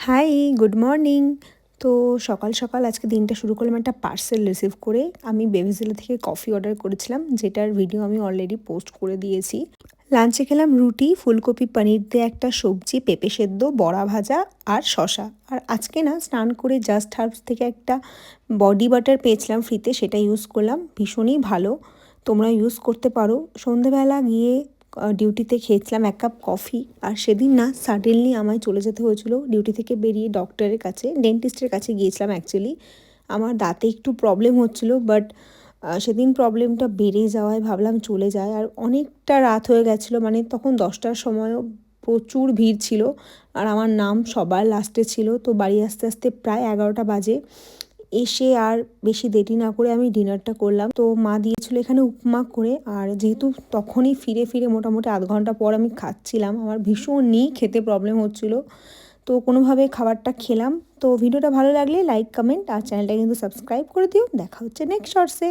High, good morning. তো সকাল সকাল আজকে দিনটা শুরু করলাম একটা পার্সেল রিসিভ করে। আমি বেবিজেলা থেকে কফি অর্ডার করেছিলাম, যেটার ভিডিও আমি অলরেডি পোস্ট করে দিয়েছি। লাঞ্চে খেলাম রুটি, ফুলকপি পনির দিয়ে একটা সবজি, পেঁপে সেদ্ধ, বড়া ভাজা আর শশা। আর আজকে না স্নান করে জাস্ট হার্বস থেকে একটা বডি বাটার পেয়েছিলাম ফ্রিতে, সেটা ইউজ করলাম, ভীষণই ভালো। তোমরা ইউজ করতে পারো। সন্ধেবেলা গিয়ে ডিউটিতে খেয়েছিলাম 1 কাপ কফি। আর সেদিন না সাডেনলি আমায় চলে যেতে হয়েছিল। ডিউটি থেকে বেরিয়ে ডক্টরের কাছে, ডেন্টিস্টের কাছে গিয়েছিলাম অ্যাকচুয়ালি। আমার দাঁতে একটু প্রবলেম হচ্ছিল, বাট সেদিন প্রবলেমটা বেড়ে যাওয়ায় ভাবলাম চলে যায়। আর অনেকটা রাত হয়ে গেছিলো, মানে তখন 10টার সময়ও প্রচুর ভিড় ছিল। আর আমার নাম সবার লাস্টে ছিল। তো বাড়ি আসতে আসতে প্রায় 11টা বাজে। এসে আর বেশি দেরি না করে আমি ডিনারটা করলাম। তো মা দিয়েছিল এখানে উপমা করে। আর যেহেতু তখনই ফিরে ফিরে মোটামুটি আধ ঘন্টা পর আমি খাচ্ছিলাম, আমার ভীষণই খেতে প্রবলেম হচ্ছিল। তো কোনোভাবে খাবারটা খেলাম। তো ভিডিওটা ভালো লাগলে লাইক, কমেন্ট আর চ্যানেলটা কিন্তু সাবস্ক্রাইব করে দিও। দেখা হচ্ছে নেক্সট শর্টসে।